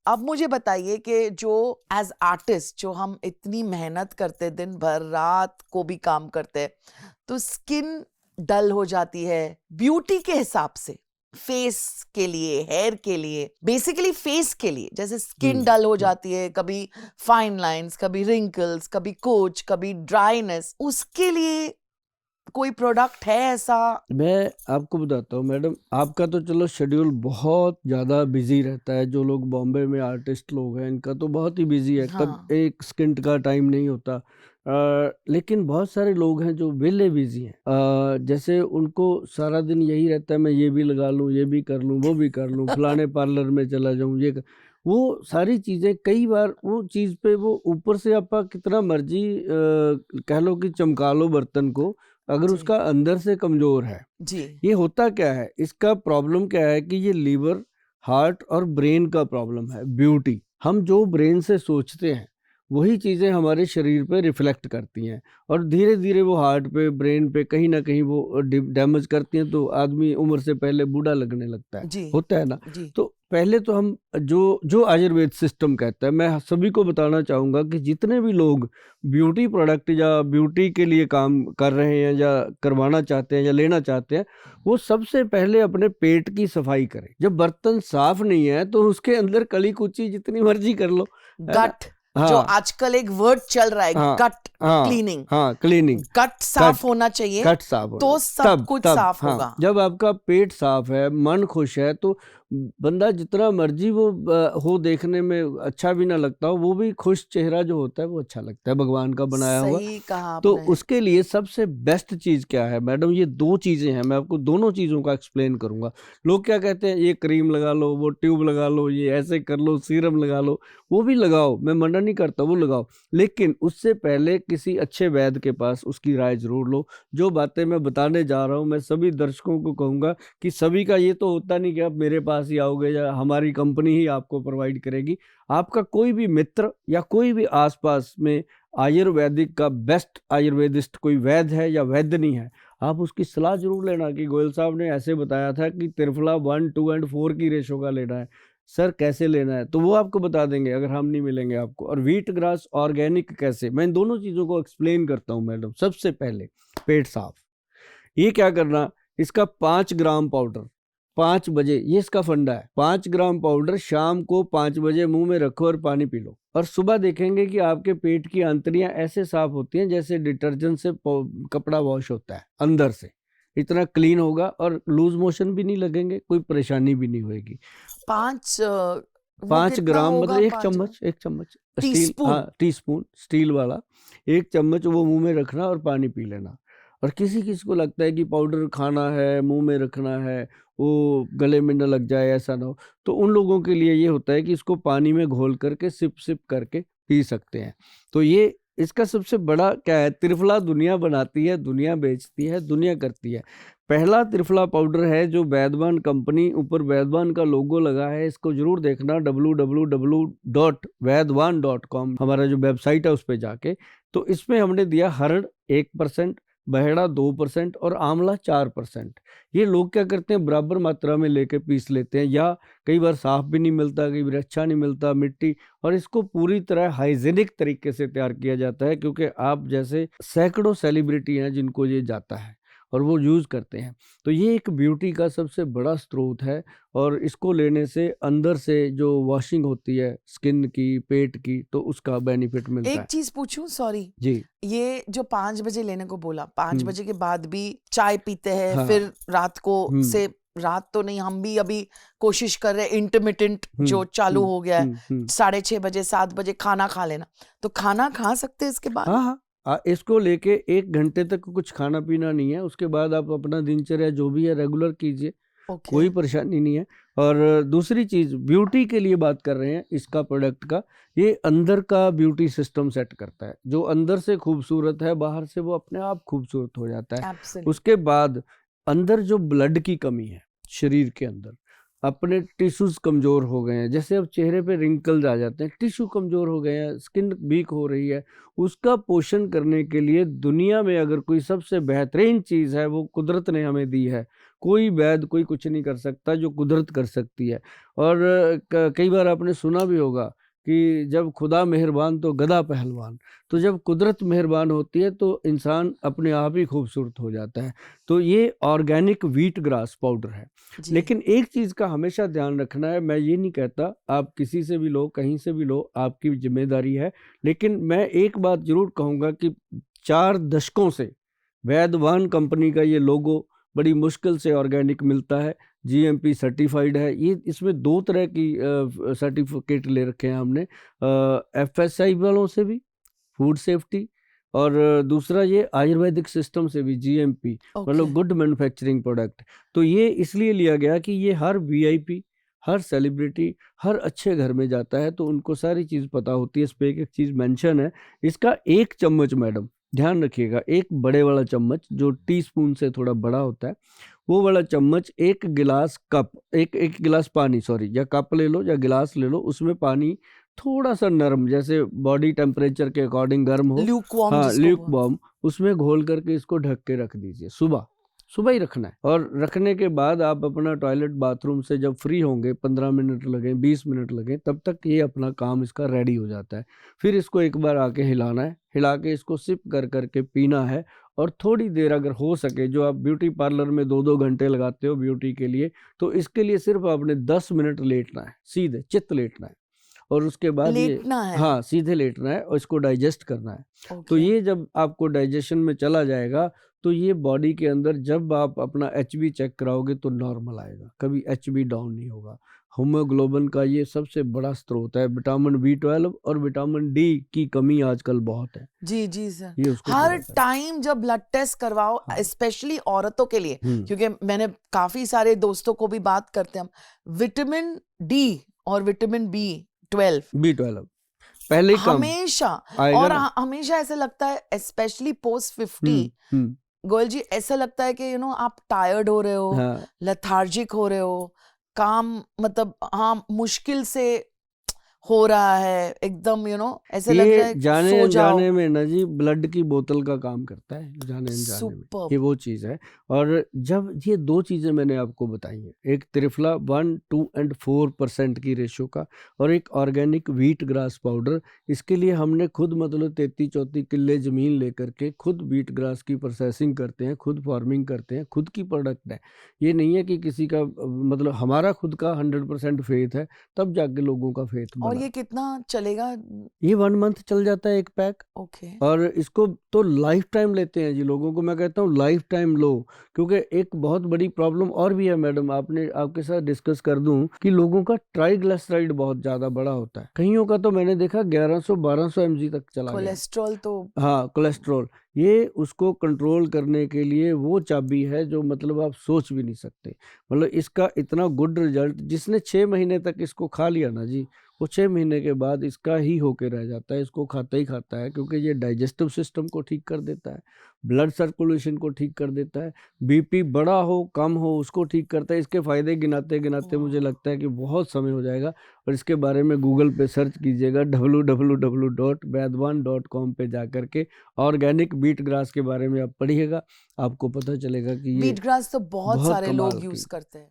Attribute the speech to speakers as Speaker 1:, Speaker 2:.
Speaker 1: अब मुझे बताइए कि जो एज आर्टिस्ट जो हम इतनी मेहनत करते, दिन भर रात को भी काम करते हैं, तो स्किन डल हो जाती है ब्यूटी के हिसाब से, फेस के लिए, हेयर के लिए, बेसिकली फेस के लिए, जैसे स्किन डल हो जाती है, कभी फाइन लाइंस, कभी रिंकल्स, कभी कोच, कभी ड्राइनेस, उसके लिए कोई प्रोडक्ट है ऐसा?
Speaker 2: मैं आपको बताता हूँ मैडम, आपका तो चलो शेड्यूल बहुत ज़्यादा बिजी रहता है। जो लोग बॉम्बे में आर्टिस्ट लोग हैं इनका तो बहुत ही बिजी है,
Speaker 1: हाँ।
Speaker 2: कब एक स्किंट का टाइम नहीं होता। लेकिन बहुत सारे लोग हैं जो वेले बिजी हैं। जैसे उनको सारा दिन यही रहता है, मैं ये भी लगा लूँ, ये भी कर लूँ, वो भी कर लूँ, फलाने पार्लर में चला जाऊँ, वो सारी चीज़ें। कई बार वो चीज़ पे वो ऊपर से आपका कितना मर्जी कह लो कि चमका लो बर्तन को, अगर
Speaker 1: जी।
Speaker 2: उसका अंदर से कमजोर है।
Speaker 1: जी।
Speaker 2: ये होता क्या है, इसका प्रॉब्लम क्या है कि ये लीवर, हार्ट और ब्रेन का प्रॉब्लम है। ब्यूटी, हम जो ब्रेन से सोचते हैं वही चीज़ें हमारे शरीर पे रिफ्लेक्ट करती हैं, और धीरे धीरे वो हार्ट पे, ब्रेन पे कहीं ना कहीं वो डैमेज करती हैं, तो आदमी उम्र से पहले बूढ़ा लगने लगता है।
Speaker 1: जी।
Speaker 2: होता है ना।
Speaker 1: जी।
Speaker 2: तो पहले तो हम जो जो आयुर्वेद सिस्टम कहता है, मैं सभी को बताना चाहूँगा कि जितने भी लोग ब्यूटी प्रोडक्ट या ब्यूटी के लिए काम कर रहे हैं या करवाना चाहते हैं या लेना चाहते हैं, वो सबसे पहले अपने पेट की सफाई करें। जब बर्तन साफ नहीं है तो उसके अंदर कली कुची जितनी मर्जी कर लो, है ना।
Speaker 1: गट, जो आजकल एक वर्ड चल रहा है, गट क्लीनिंग।
Speaker 2: क्लीनिंग,
Speaker 1: गट साफ होना चाहिए,
Speaker 2: गट साफ होना,
Speaker 1: तो सब कुछ साफ होगा।
Speaker 2: जब आपका पेट साफ है, मन खुश है, तो बंदा जितना मर्जी वो हो देखने में अच्छा भी ना लगता हो, वो भी खुश चेहरा जो होता है वो अच्छा लगता है, भगवान का बनाया हुआ।
Speaker 1: सही कहा
Speaker 2: तो
Speaker 1: आपने।
Speaker 2: उसके लिए सबसे बेस्ट चीज क्या है मैडम, ये दो चीजें हैं, मैं आपको दोनों चीजों का एक्सप्लेन करूंगा। लोग क्या कहते हैं, ये क्रीम लगा लो, वो ट्यूब लगा लो, ये ऐसे कर लो, सीरम लगा लो, वो भी लगाओ, मैं मना नहीं करता, वो लगाओ, लेकिन उससे पहले किसी अच्छे वैद्य के पास उसकी राय जरूर लो। जो बातें मैं बताने जा रहा हूँ, मैं सभी दर्शकों को कहूंगा कि सभी का ये तो होता नहीं कि आप मेरे पास ही आओगे या हमारी कंपनी ही आपको प्रोवाइड करेगी। आपका कोई भी मित्र या कोई भी आसपास में आयुर्वेदिक का बेस्ट आयुर्वेदिस्ट कोई वैद्य है या वैद्य नहीं है, आप उसकी सलाह जरूर लेना कि गोयल साहब ने ऐसे बताया था कि त्रिफला 1, 2 और 4 की रेशो का लेना है, सर कैसे लेना है, तो वो आपको बता देंगे अगर हम नहीं मिलेंगे आपको। और व्हीट ग्रास ऑर्गेनिक कैसे, मैं इन दोनों चीज़ों को एक्सप्लेन करता हूँ मैडम। सबसे पहले पेट साफ, ये क्या करना, इसका 5 ग्राम पाउडर 5 बजे, ये इसका फंडा है। 5 ग्राम पाउडर शाम को 5 बजे मुंह में रखो और पानी पी लो, और सुबह देखेंगे कि आपके पेट की आंतड़ियां ऐसे साफ होती हैं जैसे डिटर्जेंट से कपड़ा वॉश होता है, अंदर से इतना क्लीन होगा, और लूज मोशन भी नहीं लगेंगे, कोई परेशानी भी नहीं होगी। 5 ग्राम मतलब एक चम्मच स्टील, टी स्पून स्टील वाला, एक चम्मच वो मुंह में रखना और पानी पी लेना। और किसी किसी को लगता है कि पाउडर खाना है, मुंह में रखना है, वो गले में न लग जाए, ऐसा ना हो, तो उन लोगों के लिए ये होता है कि इसको पानी में घोल करके सिप सिप करके पी सकते हैं। तो ये इसका सबसे बड़ा क्या है, त्रिफला दुनिया बनाती है, दुनिया बेचती है, दुनिया करती है। पहला त्रिफला पाउडर है जो वैद्यवान कंपनी, ऊपर वैद्यवान का लोगो लगा है, इसको जरूर देखना, www.vaidwan.com हमारा जो वेबसाइट है उस पर जाके। तो इसमें हमने दिया हरड़ 1%, बहेड़ा 2% और आंवला 4%। ये लोग क्या करते हैं, बराबर मात्रा में लेके पीस लेते हैं, या कई बार साफ भी नहीं मिलता, कई बार अच्छा नहीं मिलता, मिट्टी, और इसको पूरी तरह हाइजेनिक तरीके से तैयार किया जाता है, क्योंकि आप जैसे सैकड़ों सेलिब्रिटी हैं जिनको ये जाता है और वो यूज़ करते हैं। तो ये एक ब्यूटी का सबसे बड़ा स्रोत है, और इसको लेने से अंदर से जो वॉशिंग होती है स्किन की, पेट की, तो उसका बेनिफिट मिलता है।
Speaker 1: एक चीज पूछूं, सॉरी
Speaker 2: जी,
Speaker 1: ये जो 5 बजे लेने को बोला, 5 बजे के बाद भी चाय पीते हैं,
Speaker 2: हाँ,
Speaker 1: फिर रात को से, रात तो नहीं, हम भी अभी कोशिश कर रहे हैं, इंटरमिटेंट जो चालू हो गया है, 6:30 बजे 7 बजे खाना खा लेना, तो खाना खा सकते हैं इसके बाद?
Speaker 2: हाँ, इसको लेके 1 घंटे तक कुछ खाना पीना नहीं है, उसके बाद आप अपना दिनचर्या जो भी है रेगुलर कीजिए, कोई परेशानी नहीं है। और दूसरी चीज, ब्यूटी के लिए बात कर रहे हैं इसका प्रोडक्ट का, ये अंदर का ब्यूटी सिस्टम सेट करता है। जो अंदर से खूबसूरत है, बाहर से वो अपने आप खूबसूरत हो जाता है।
Speaker 1: Absolutely.
Speaker 2: उसके बाद अंदर जो ब्लड की कमी है शरीर के अंदर, अपने टिश्यूज कमजोर हो गए हैं, जैसे अब चेहरे पे रिंकल्स आ जाते हैं, टिश्यू कमजोर हो गए हैं, स्किन वीक हो रही है, उसका पोषण करने के लिए दुनिया में अगर कोई सबसे बेहतरीन चीज है वो कुदरत ने हमें दी है, कोई वैद्य कोई कुछ नहीं कर सकता जो कुदरत कर सकती है। और कई बार आपने सुना भी होगा कि जब खुदा मेहरबान तो गधा पहलवान। तो जब कुदरत मेहरबान होती है तो इंसान अपने आप ही खूबसूरत हो जाता है। तो ये ऑर्गेनिक व्हीट ग्रास पाउडर है।
Speaker 1: जी
Speaker 2: लेकिन एक चीज़ का हमेशा ध्यान रखना है, मैं ये नहीं कहता आप किसी से भी लो, कहीं से भी लो, आपकी जिम्मेदारी है। लेकिन मैं एक बात ज़रूर कहूँगा कि 4 दशकों से वैदवान कंपनी का ये लोगो बड़ी मुश्किल से ऑर्गेनिक मिलता है, जीएमपी सर्टिफाइड है। ये इसमें 2 तरह की सर्टिफिकेट ले रखे हैं हमने, एफएसआई वालों से भी, फूड सेफ्टी, और दूसरा ये आयुर्वेदिक सिस्टम से भी जीएमपी,
Speaker 1: ओके
Speaker 2: मतलब गुड मैन्युफैक्चरिंग प्रोडक्ट। तो ये इसलिए लिया गया कि ये हर वीआईपी, हर सेलिब्रिटी, हर अच्छे घर में जाता है तो उनको सारी चीज़ पता होती है। इस पे एक चीज़ मेंशन है, इसका 1 चम्मच मैडम ध्यान रखिएगा, एक बड़े वाला चम्मच जो टीस्पून से थोड़ा बड़ा होता है, वो वाला चम्मच एक गिलास कप, एक गिलास पानी, सॉरी, या कप ले लो या गिलास ले लो, उसमें पानी थोड़ा सा नरम, जैसे बॉडी टेम्परेचर के अकॉर्डिंग गर्म हो,
Speaker 1: ल्यूकवार्म
Speaker 2: हाँ
Speaker 1: जिसको
Speaker 2: ल्यूक
Speaker 1: बोलते
Speaker 2: बॉम, उसमें घोल करके इसको ढक के रख दीजिए। सुबह सुबह ही रखना है। और रखने के बाद आप अपना टॉयलेट बाथरूम से जब फ्री होंगे, 15 मिनट लगे, 20 मिनट लगे, तब तक ये अपना काम इसका रेडी हो जाता है। फिर इसको एक बार आके हिलाना है, हिला के इसको सिप कर करके पीना है। और थोड़ी देर अगर हो सके, जो आप ब्यूटी पार्लर में 2-2 घंटे लगाते हो ब्यूटी के लिए, तो इसके लिए सिर्फ आपने 10 मिनट लेटना है, सीधे चित्त लेटना है। और उसके बाद ये,
Speaker 1: लेटना है
Speaker 2: हाँ सीधे लेटना है और इसको डाइजेस्ट करना है। तो
Speaker 1: ओके
Speaker 2: ये जब आपको डाइजेशन में चला जाएगा तो ये बॉडी के अंदर जब आप अपना एचबी चेक कराओगे तो नॉर्मल आएगा, कभी एचबी डाउन नहीं होगा। हीमोग्लोबिन का ये सबसे बड़ा स्रोत है। विटामिन B12 और विटामिन डी की कमी आजकल बहुत है,
Speaker 1: जी जी सर
Speaker 2: ये उसको
Speaker 1: हर
Speaker 2: पूरा करता है।
Speaker 1: टाइम जब ब्लड टेस्ट करवाओ
Speaker 2: हाँ।
Speaker 1: स्पेशली औरतों के लिए क्योंकि मैंने काफी सारे दोस्तों को भी बात करते हैं हम विटामिन डी और विटामिन B12
Speaker 2: B12 पहले ही कम
Speaker 1: हमेशा
Speaker 2: आएगा
Speaker 1: और
Speaker 2: ना।
Speaker 1: हमेशा ऐसा लगता है स्पेशली पोस्ट 50
Speaker 2: हम्म,
Speaker 1: गोयल जी ऐसा लगता है कि आप टायर्ड हो रहे हो
Speaker 2: हाँ
Speaker 1: लेथार्जिक हो रहे हो काम मतलब हाँ मुश्किल से हो रहा है एकदम ऐसे लग रहा
Speaker 2: ये
Speaker 1: है
Speaker 2: जाने
Speaker 1: सो जाओ
Speaker 2: अनजाने में ना जी ब्लड की बोतल का काम करता है, जाने अनजाने में
Speaker 1: सुपर
Speaker 2: ये वो चीज़ है। और जब ये 2 चीज़ें मैंने आपको बताई हैं, एक त्रिफला 1, 2 एंड 4% की रेशो का, और एक ऑर्गेनिक व्हीट ग्रास पाउडर, इसके लिए हमने खुद मतलब 33-34 किल्ले ज़मीन लेकर के खुद व्हीट ग्रास की प्रोसेसिंग करते हैं, खुद फार्मिंग करते हैं, खुद की प्रोडक्ट है। ये नहीं है कि किसी का मतलब हमारा खुद का 100% फेथ है, तब जाके लोगों का फेथ
Speaker 1: और
Speaker 2: बना।
Speaker 1: ये कितना चलेगा
Speaker 2: ये 1 मंथ चल जाता है एक पैक।
Speaker 1: ओके
Speaker 2: और इसको तो लाइफ टाइम लेते हैं जी, लोगों को मैं कहता हूँ लाइफ टाइम लो, क्योंकि एक बहुत बड़ी प्रॉब्लम और भी है मैडम, आपने आपके साथ डिस्कस कर दूं कि लोगों का ट्राइग्लिसराइड बहुत ज़्यादा बड़ा होता है, कईयों का तो मैंने देखा 1100-1200 mg तक चला गया।
Speaker 1: कोलेस्ट्रॉल तो
Speaker 2: हाँ कोलेस्ट्रॉल, ये उसको कंट्रोल करने के लिए वो चाबी है जो मतलब आप सोच भी नहीं सकते। मतलब इसका इतना गुड रिजल्ट, जिसने 6 महीने तक इसको खा लिया ना जी, वो 6 महीने के बाद इसका ही होके रह जाता है, इसको खाता ही खाता है, क्योंकि ये डाइजेस्टिव सिस्टम को ठीक कर देता है, ब्लड सर्कुलेशन को ठीक कर देता है, बीपी बड़ा हो कम हो उसको ठीक करता है। इसके फ़ायदे गिनाते गिनाते मुझे लगता है कि बहुत समय हो जाएगा, और इसके बारे में गूगल पे सर्च कीजिएगा, www.vaidwan.com पे जा कर के ऑर्गेनिक व्हीट ग्रास के बारे में आप पढ़िएगा, आपको पता चलेगा कि ये
Speaker 1: व्हीट ग्रास तो बहुत
Speaker 2: बहुत
Speaker 1: सारे
Speaker 2: कमाल
Speaker 1: लोग यूज
Speaker 2: की।
Speaker 1: करते हैं